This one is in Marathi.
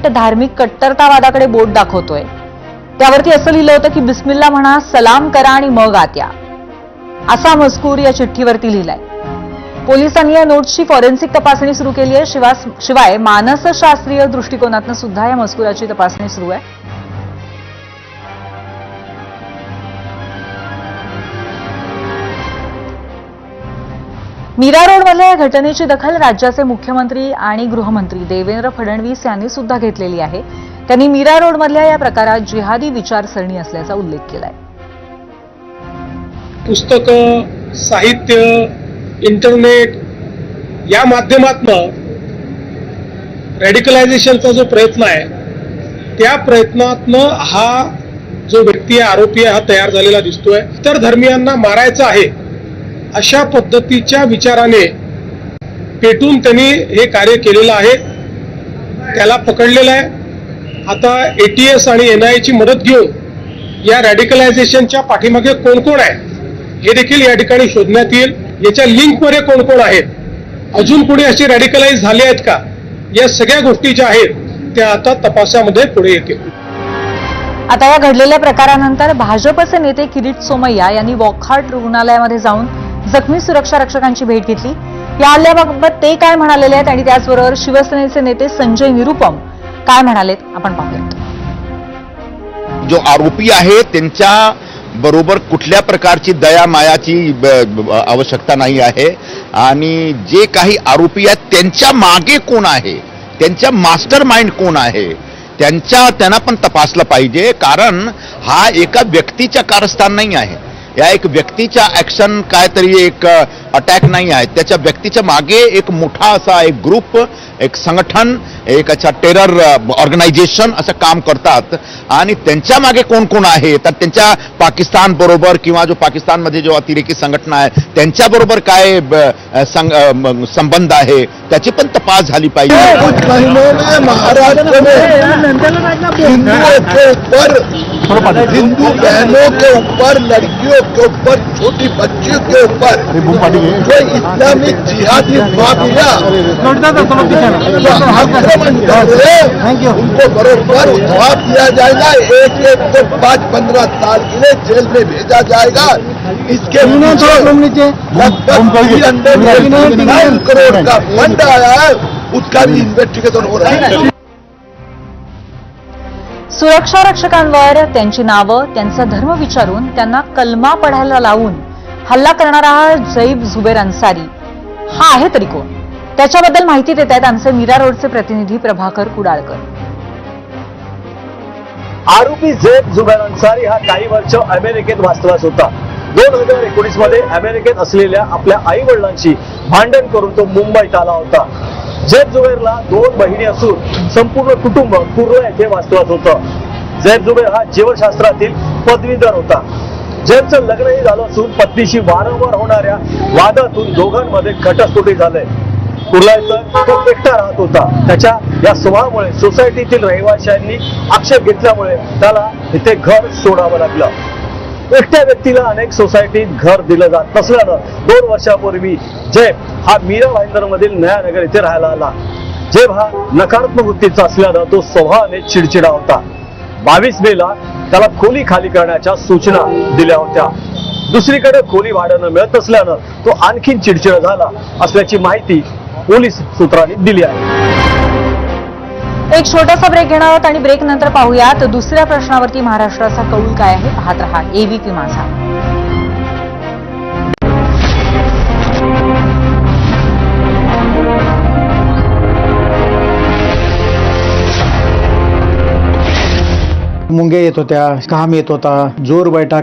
स्टेटमेंट धार्मिक कट्टरतावादाकडे बोट दाखवतोय। त्यावरती असं लिहिलं होतं की बिस्मिल्ला म्हणा, सलाम करा आणि मग आत या, असा मजकूर या चिठ्ठीवरती लिहिलाय। पोलिसांनी या नोट्सची फॉरेन्सिक तपासणी सुरू केली आहे। शिवाय मानसशास्त्रीय दृष्टिकोनातून सुद्धा या मजकुराची तपासणी सुरू आहे। मीरा रोडमधल्या या घटनेची दखल राज्याचे मुख्यमंत्री आणि गृहमंत्री देवेंद्र फडणवीस यांनी सुद्धा घेतलेली आहे। त्यांनी मीरा रोडमधल्या या प्रकारात जिहादी विचारसरणी असल्याचा उल्लेख केलाय। पुस्तकं, साहित्य, इंटरनेट या माध्यमातून रॅडिकलायझेशनचा जो प्रयत्न आहे, त्या प्रयत्नातनं हा जो व्यक्ती आरोपी आहे हा तयार झालेला दिसतोय। तर धर्मियांना मारायचं आहे अशा पद्धतीच्या विचाराने पेटून त्यांनी हे कार्य केलेलं आहे। त्याला पकडलेलं आहे। आता ATS आणि NIA ची मदत घेऊन या रॅडिकलायझेशनच्या पाठीमागे कोण कोण आहे हे देखील या ठिकाणी शोधण्यात येईल। याच्या लिंकमध्ये कोण कोण आहेत, अजून कोणी असे रॅडिकलाइज झाले आहेत का, या सगळ्या गोष्टी ज्या आहेत त्या आता तपासामध्ये पुढे येतील। आता या घडलेल्या प्रकारानंतर भाजपचे नेते किरीट सोमय्या यांनी वॉकहार्ट रुग्णालयामध्ये जाऊन जखमी सुरक्षा रक्षकांची भेट घेतली। या हल्ल्याबाबत ते काय म्हणालेले आहेत आणि त्याचबरोबर शिवसेनेचे नेते संजय निरुपम काय म्हणालेत आपण पाहूयात। जो आरोपी आहे त्यांच्या बरोबर कुठल्या प्रकारची दया मायाची आवश्यकता नाही आहे आणि जे काही आरोपी आहेत त्यांच्या मागे कोण आहे, त्यांच्या मास्टर माइंड कोण आहे त्यांना पण तपासलं पाहिजे। कारण हा एका व्यक्तीच्या कारस्थान नाही आहे, या एक व्यक्तीच्या ऍक्शन काहीतरी एक अटॅक नाही आहे, त्याच्या व्यक्तीच्या मागे एक मोठा असा एक ग्रुप, एक संघटन, एक अच्छा टेरर ऑर्गनायझेशन असं काम करतात आणि त्यांच्या मागे कोण कोण आहे तर त्यांच्या पाकिस्तान बरोबर किंवा जो पाकिस्तानमध्ये जो अतिरेकी संघटना आहे त्यांच्या बरोबर काय संबंध आहे त्याची पण तपास झाली पाहिजे। हिंदू बहनों के ऊपर, लड़कियों के ऊपर, छोटी बच्चियों के ऊपर जो इस्लामिक जिहादी माफिया आक्रमण कर रहे हैं उनको बरोबर जवाब दिया जाएगा। एक को 5-15 साल के लिए जेल में भेजा जाएगा। इसके लगभग 309 करोड़ का फंड आया है, उसका भी इन्वेस्टिगेशन हो रहा है। सुरक्षा रक्षकांवर त्यांची नावं, त्यांचा धर्म विचारून त्यांना कलमा पढायला लावून हल्ला करणारा हा जैब झुबेर अन्सारी हा आहे तरी कोण, त्याच्याबद्दल माहिती देत आहेत आमचे मीरा रोडचे प्रतिनिधी प्रभाकर कुडाळकर। आरोपी जैब झुबेर अन्सारी हा काही वर्ष अमेरिकेत वास्तव्यास होता। 2019 मध्ये अमेरिकेत असलेल्या आपल्या आई वडिलांशी भांडण करून तो मुंबईत आला होता। जैब झुबेरला 2 बहिणी असून संपूर्ण कुटुंब कुर्ला येथे वास्तव्यास होतं। जैब झुबेर हा जीवशास्त्रातील पदवीधर होता। जैबचं लग्नही झालं असून पत्नीशी वारंवार होणाऱ्या वादातून दोघांमध्ये घटस्फोटी झाले। कुर्ला इथं तो एकटा राहत होता। त्याच्या या स्वभावामुळे सोसायटीतील रहिवाशांनी आक्षेप घेतल्यामुळे त्याला इथे घर सोडावं लागलं। एकट्या व्यक्तीला अनेक सोसायटीत घर दिलं जात नसल्यानं 2 वर्षापूर्वी जैब हा मीरा भाईंदर मधील नयानगर इथे राहायला आला। जैब हा नकारात्मक वृत्तीचा असल्यानं तो स्वभावाने चिडचिडा होता। 22 मेला त्याला खोली खाली करण्याच्या सूचना दिल्या होत्या। दुसरीकडे खोली भाड्यानं मिळत असल्यानं तो आणखीन चिडचिडा झाला असल्याची माहिती पोलीस सूत्रांनी दिली आहे। एक छोटासा ब्रेक घेणार आहोत आणि ब्रेक नंतर पाहूयात दुसऱ्या प्रश्नावरती महाराष्ट्राचा कौल काय आहे। पाहत रहा ABP माझा। मुंग्या येत होत्या, घाम येत होता, जोर बैठा